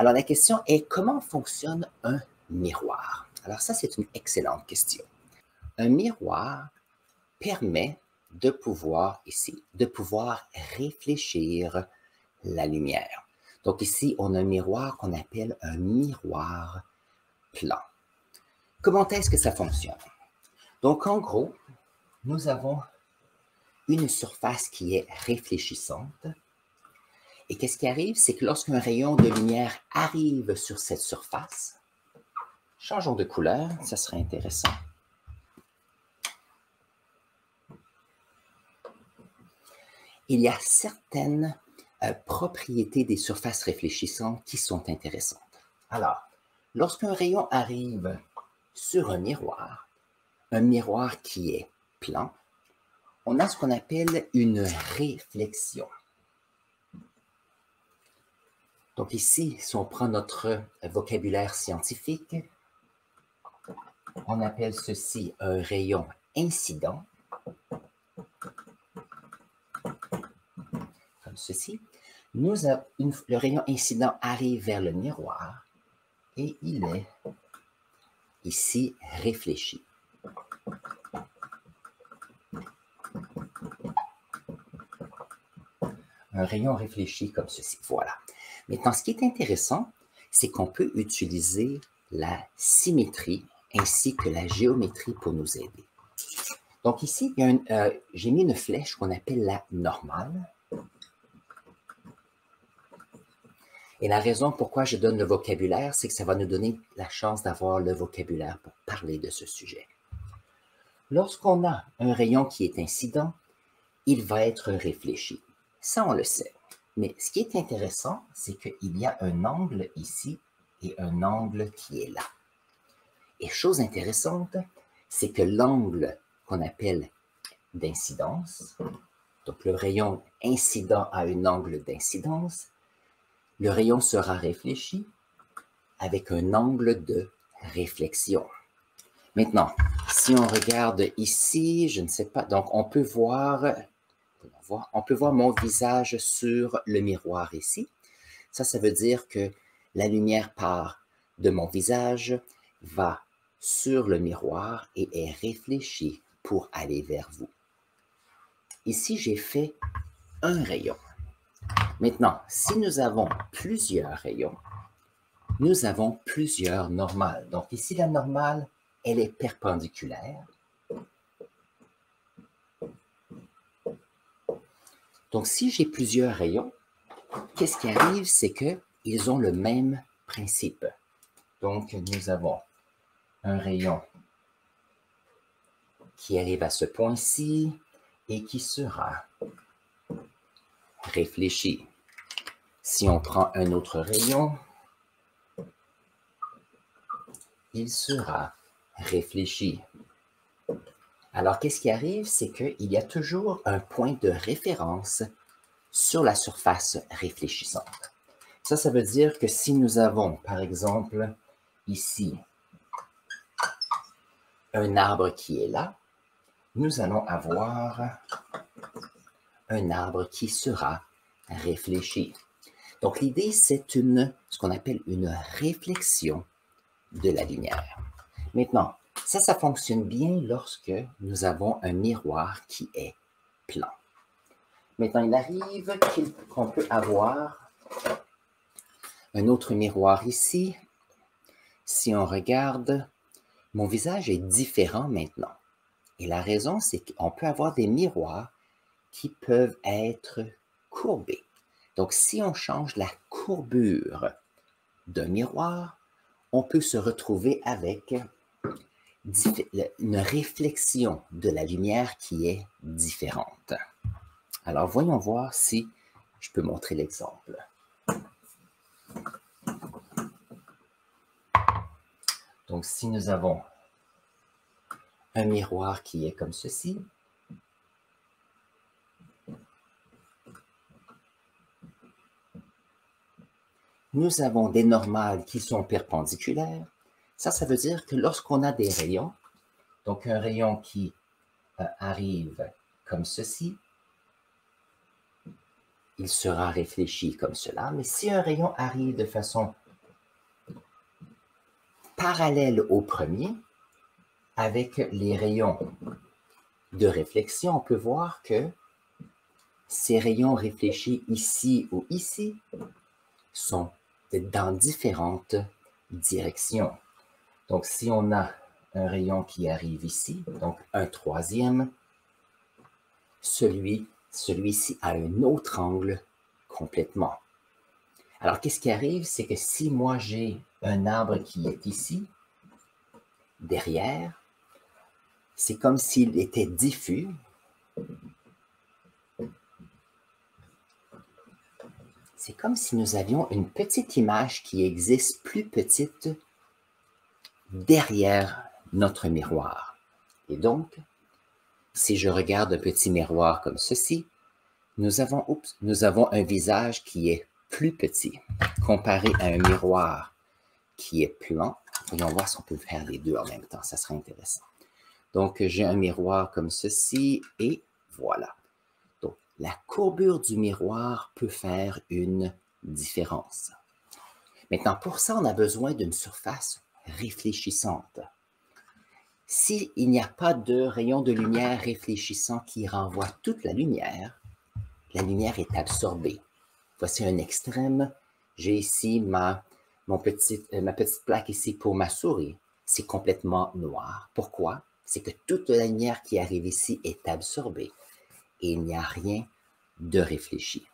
Alors, la question est comment fonctionne un miroir? Alors, ça, c'est une excellente question. Un miroir permet de pouvoir, ici, de pouvoir réfléchir la lumière. Donc, ici, on a un miroir qu'on appelle un miroir plan. Comment est-ce que ça fonctionne? Donc, en gros, nous avons une surface qui est réfléchissante. Et qu'est-ce qui arrive? C'est que lorsqu'un rayon de lumière arrive sur cette surface, changeons de couleur, ça serait intéressant. Il y a certaines propriétés des surfaces réfléchissantes qui sont intéressantes. Alors, lorsqu'un rayon arrive sur un miroir qui est plan, on a ce qu'on appelle une réflexion. Donc ici, si on prend notre vocabulaire scientifique, on appelle ceci un rayon incident, comme ceci. Le rayon incident arrive vers le miroir et il est ici réfléchi. Un rayon réfléchi comme ceci, voilà. Maintenant, ce qui est intéressant, c'est qu'on peut utiliser la symétrie ainsi que la géométrie pour nous aider. Donc ici, j'ai mis une flèche qu'on appelle la normale. Et la raison pourquoi je donne le vocabulaire, c'est que ça va nous donner la chance d'avoir le vocabulaire pour parler de ce sujet. Lorsqu'on a un rayon qui est incident, il va être réfléchi. Ça, on le sait. Mais ce qui est intéressant, c'est qu'il y a un angle ici et un angle qui est là. Et chose intéressante, c'est que l'angle qu'on appelle d'incidence, donc le rayon incident a un angle d'incidence, le rayon sera réfléchi avec un angle de réflexion. Maintenant, si on regarde ici, je ne sais pas, donc on peut voir mon visage sur le miroir ici. Ça veut dire que la lumière part de mon visage, va sur le miroir et est réfléchie pour aller vers vous. Ici, j'ai fait un rayon. Maintenant, si nous avons plusieurs rayons, nous avons plusieurs normales. Donc ici, la normale, elle est perpendiculaire. Donc si j'ai plusieurs rayons, qu'est-ce qui arrive? C'est qu'ils ont le même principe. Donc nous avons un rayon qui arrive à ce point-ci et qui sera réfléchi. Si on prend un autre rayon, il sera réfléchi. Alors, qu'est-ce qui arrive? C'est qu'il y a toujours un point de référence sur la surface réfléchissante. Ça veut dire que si nous avons, par exemple, ici, un arbre qui est là, nous allons avoir un arbre qui sera réfléchi. Donc, l'idée, c'est ce qu'on appelle une réflexion de la lumière. Maintenant, ça fonctionne bien lorsque nous avons un miroir qui est plan. Maintenant, il arrive qu'on peut avoir un autre miroir ici. Si on regarde, mon visage est différent maintenant. Et la raison, c'est qu'on peut avoir des miroirs qui peuvent être courbés. Donc, si on change la courbure d'un miroir, on peut se retrouver avec une réflexion de la lumière qui est différente. Alors, voyons voir si je peux montrer l'exemple. Donc, si nous avons un miroir qui est comme ceci, nous avons des normales qui sont perpendiculaires. Ça veut dire que lorsqu'on a des rayons, donc un rayon qui arrive comme ceci, il sera réfléchi comme cela. Mais si un rayon arrive de façon parallèle au premier, avec les rayons de réflexion, on peut voir que ces rayons réfléchis ici ou ici sont dans différentes directions. Donc, si on a un rayon qui arrive ici, donc un troisième, celui-ci a un autre angle complètement. Alors, qu'est-ce qui arrive? C'est que si moi j'ai un arbre qui est ici, derrière, c'est comme s'il était diffus. C'est comme si nous avions une petite image qui existe plus petite derrière notre miroir. Et donc, si je regarde un petit miroir comme ceci, nous avons un visage qui est plus petit comparé à un miroir qui est plan. Voyons voir si on peut faire les deux en même temps, ça serait intéressant. Donc, j'ai un miroir comme ceci et voilà. Donc, la courbure du miroir peut faire une différence. Maintenant, pour ça, on a besoin d'une surface réfléchissante. S'il n'y a pas de rayon de lumière réfléchissant qui renvoie toute la lumière est absorbée. Voici un extrême. J'ai ici ma petite plaque ici pour ma souris. C'est complètement noir. Pourquoi? C'est que toute la lumière qui arrive ici est absorbée et il n'y a rien de réfléchi.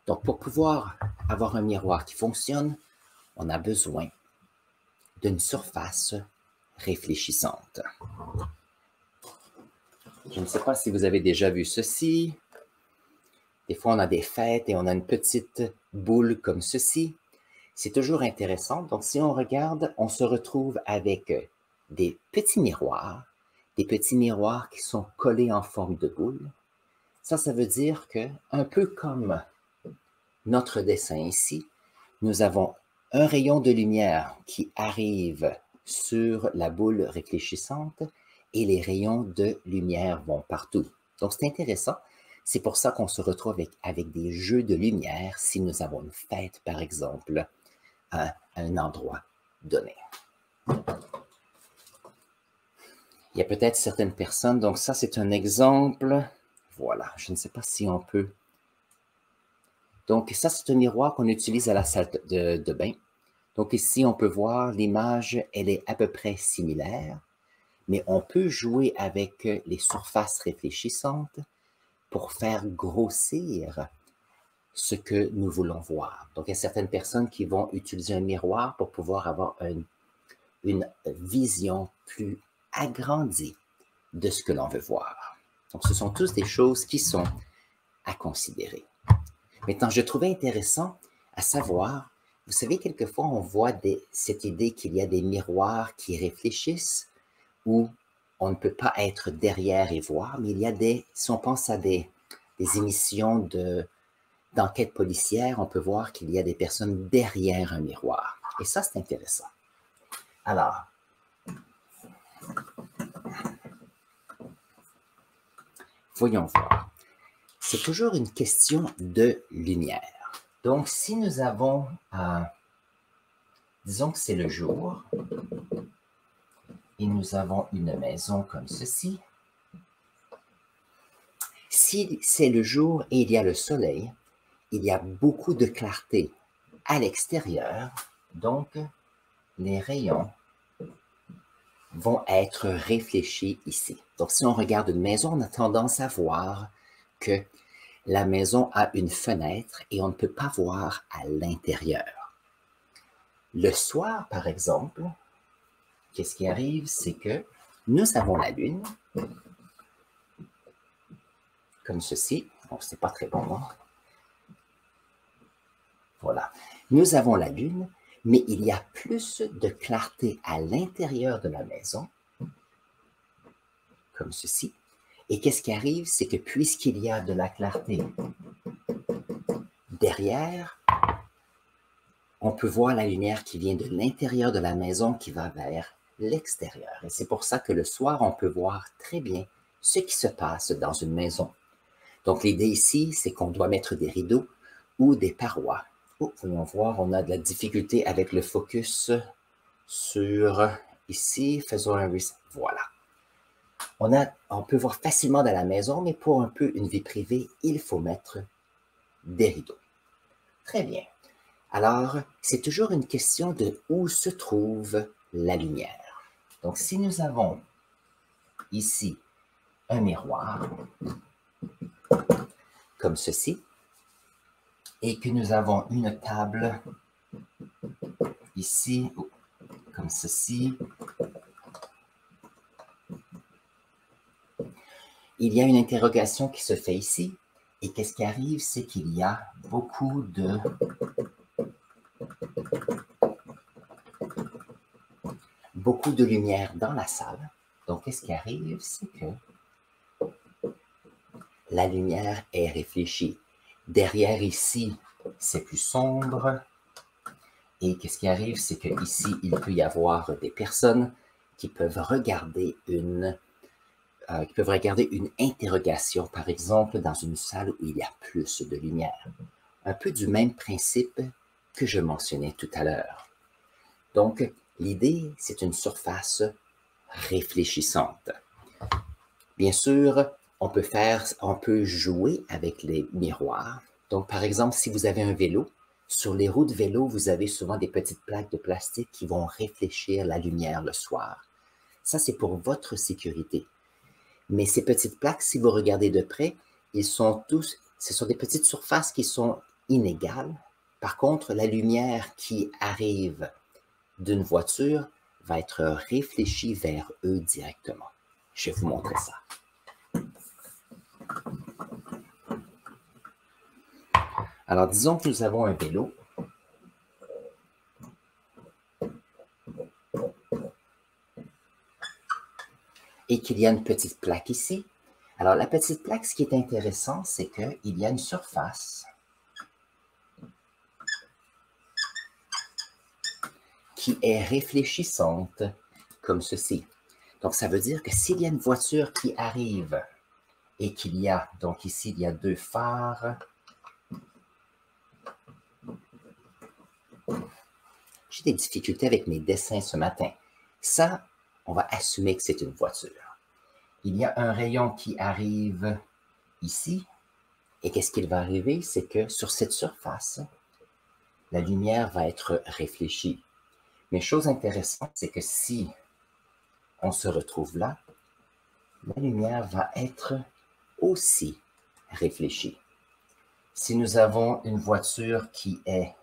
Donc, pour pouvoir avoir un miroir qui fonctionne, on a besoin d'une surface réfléchissante. Je ne sais pas si vous avez déjà vu ceci. Des fois, on a des fêtes et on a une petite boule comme ceci. C'est toujours intéressant. Donc, si on regarde, on se retrouve avec des petits miroirs qui sont collés en forme de boule. Ça veut dire que, un peu comme notre dessin ici, nous avons un rayon de lumière qui arrive sur la boule réfléchissante et les rayons de lumière vont partout. Donc, c'est intéressant. C'est pour ça qu'on se retrouve avec des jeux de lumière si nous avons une fête, par exemple, à un endroit donné. Il y a peut-être certaines personnes, donc ça, c'est un exemple. Voilà, je ne sais pas si on peut. Donc, ça, c'est un miroir qu'on utilise à la salle de bain. Donc, ici, on peut voir l'image, elle est à peu près similaire, mais on peut jouer avec les surfaces réfléchissantes pour faire grossir ce que nous voulons voir. Donc, il y a certaines personnes qui vont utiliser un miroir pour pouvoir avoir une vision plus agrandie de ce que l'on veut voir. Donc, ce sont tous des choses qui sont à considérer. Maintenant, je trouvais intéressant à savoir, vous savez, quelquefois, on voit cette idée qu'il y a des miroirs qui réfléchissent où on ne peut pas être derrière et voir, mais il y a si on pense à des émissions d'enquête policière, on peut voir qu'il y a des personnes derrière un miroir. Et ça, c'est intéressant. Alors, voyons voir. C'est toujours une question de lumière. Donc, si nous avons, disons que c'est le jour, et nous avons une maison comme ceci. Si c'est le jour et il y a le soleil, il y a beaucoup de clarté à l'extérieur, donc les rayons vont être réfléchis ici. Donc, si on regarde une maison, on a tendance à voir que la maison a une fenêtre et on ne peut pas voir à l'intérieur. Le soir, par exemple, qu'est-ce qui arrive? C'est que nous avons la lune, comme ceci. Bon, c'est pas très bon, hein? Voilà. Nous avons la lune, mais il y a plus de clarté à l'intérieur de la maison, comme ceci. Et qu'est-ce qui arrive? C'est que puisqu'il y a de la clarté derrière, on peut voir la lumière qui vient de l'intérieur de la maison qui va vers l'extérieur. Et c'est pour ça que le soir, on peut voir très bien ce qui se passe dans une maison. Donc, l'idée ici, c'est qu'on doit mettre des rideaux ou des parois. Oh, voyons voir, on a de la difficulté avec le focus sur ici, faisons un reset. Voilà. On peut voir facilement dans la maison, mais pour un peu une vie privée, il faut mettre des rideaux. Très bien. Alors, c'est toujours une question de où se trouve la lumière. Donc, si nous avons ici un miroir, comme ceci, et que nous avons une table ici, comme ceci, il y a une interrogation qui se fait ici, et qu'est-ce qui arrive, c'est qu'il y a beaucoup de lumière dans la salle. Donc, qu'est-ce qui arrive, c'est que la lumière est réfléchie. Derrière ici, c'est plus sombre. Et qu'est-ce qui arrive, c'est qu'ici, il peut y avoir des personnes qui peuvent regarder une interrogation, par exemple, dans une salle où il y a plus de lumière. Un peu du même principe que je mentionnais tout à l'heure. Donc, l'idée, c'est une surface réfléchissante. Bien sûr, on peut jouer avec les miroirs. Donc, par exemple, si vous avez un vélo, sur les roues de vélo, vous avez souvent des petites plaques de plastique qui vont réfléchir la lumière le soir. Ça, c'est pour votre sécurité. Mais ces petites plaques, si vous regardez de près, ce sont des petites surfaces qui sont inégales. Par contre, la lumière qui arrive d'une voiture va être réfléchie vers eux directement. Je vais vous montrer ça. Alors, disons que nous avons un vélo. Et qu'il y a une petite plaque ici. Alors, la petite plaque, ce qui est intéressant, c'est qu'il y a une surface qui est réfléchissante, comme ceci. Donc, ça veut dire que s'il y a une voiture qui arrive et qu'il y a, donc ici, il y a deux phares. J'ai des difficultés avec mes dessins ce matin. Ça, on va assumer que c'est une voiture. Il y a un rayon qui arrive ici. Et qu'est-ce qu'il va arriver? C'est que sur cette surface, la lumière va être réfléchie. Mais chose intéressante, c'est que si on se retrouve là, la lumière va être aussi réfléchie. Si nous avons une voiture qui est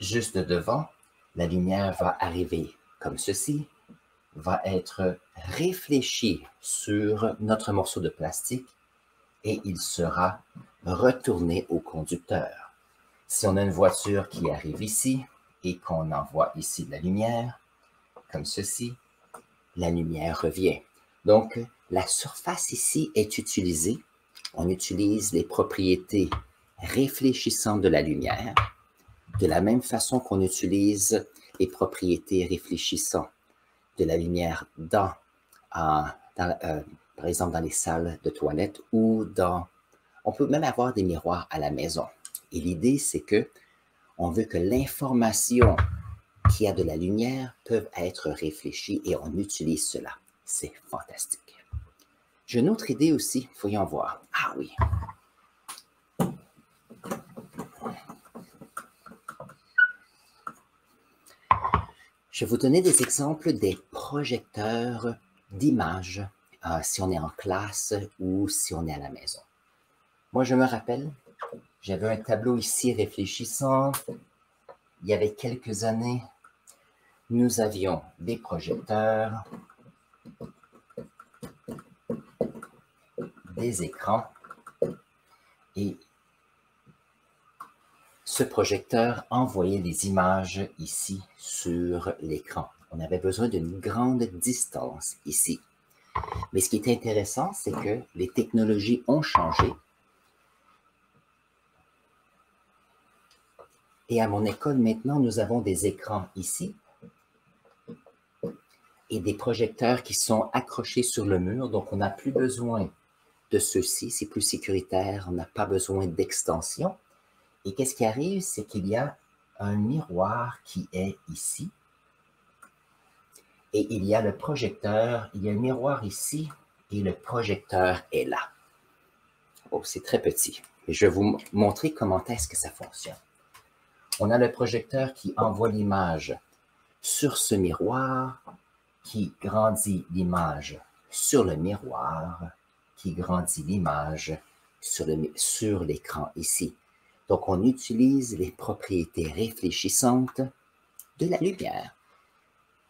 juste devant, la lumière va arriver comme ceci, va être réfléchie sur notre morceau de plastique et il sera retourné au conducteur. Si on a une voiture qui arrive ici et qu'on envoie ici de la lumière, comme ceci, la lumière revient. Donc, la surface ici est utilisée. On utilise les propriétés réfléchissantes de la lumière, de la même façon qu'on utilise les propriétés réfléchissantes de la lumière par exemple, dans les salles de toilette ou on peut même avoir des miroirs à la maison. Et l'idée, c'est que on veut que l'information qui a de la lumière peut être réfléchie et on utilise cela. C'est fantastique. J'ai une autre idée aussi, voyons voir. Ah oui. Je vais vous donner des exemples des projecteurs d'images, si on est en classe ou si on est à la maison. Moi, je me rappelle, j'avais un tableau ici réfléchissant. Il y avait quelques années, nous avions des projecteurs, des écrans, et ce projecteur envoyait des images ici sur l'écran. On avait besoin d'une grande distance ici. Mais ce qui est intéressant, c'est que les technologies ont changé. Et à mon école, maintenant, nous avons des écrans ici et des projecteurs qui sont accrochés sur le mur. Donc, on n'a plus besoin de ceux-ci. C'est plus sécuritaire. On n'a pas besoin d'extension. Et qu'est-ce qui arrive? C'est qu'il y a un miroir qui est ici. Et il y a le projecteur, il y a le miroir ici et le projecteur est là. Oh, c'est très petit. Et je vais vous montrer comment est-ce que ça fonctionne. On a le projecteur qui envoie l'image sur ce miroir, qui grandit l'image sur le miroir, qui grandit l'image sur l'écran ici. Donc, on utilise les propriétés réfléchissantes de la lumière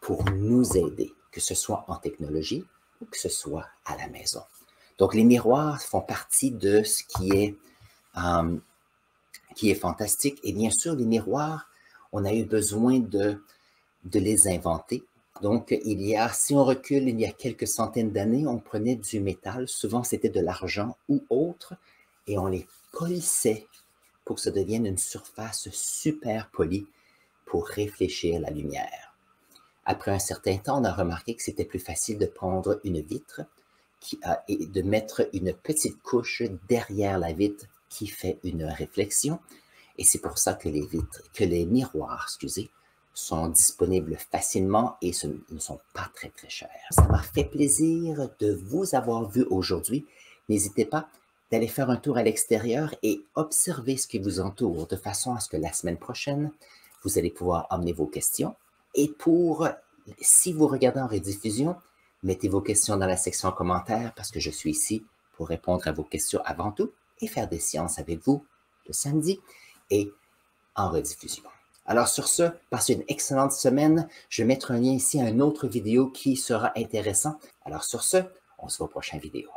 pour nous aider, que ce soit en technologie ou que ce soit à la maison. Donc, les miroirs font partie de ce qui est fantastique. Et bien sûr, les miroirs, on a eu besoin de les inventer. Donc, si on recule, il y a quelques centaines d'années, on prenait du métal, souvent c'était de l'argent ou autre, et on les polissait pour que ça devienne une surface super polie pour réfléchir la lumière. Après un certain temps, on a remarqué que c'était plus facile de prendre une vitre et de mettre une petite couche derrière la vitre qui fait une réflexion. Et c'est pour ça que les miroirs, sont disponibles facilement et ne sont pas très, très chers. Ça m'a fait plaisir de vous avoir vu aujourd'hui. N'hésitez pas d'aller faire un tour à l'extérieur et observer ce qui vous entoure de façon à ce que la semaine prochaine, vous allez pouvoir amener vos questions. Et si vous regardez en rediffusion, mettez vos questions dans la section commentaires parce que je suis ici pour répondre à vos questions avant tout et faire des séances avec vous le samedi et en rediffusion. Alors sur ce, passez une excellente semaine. Je vais mettre un lien ici à une autre vidéo qui sera intéressant. Alors sur ce, on se voit aux prochaines vidéos.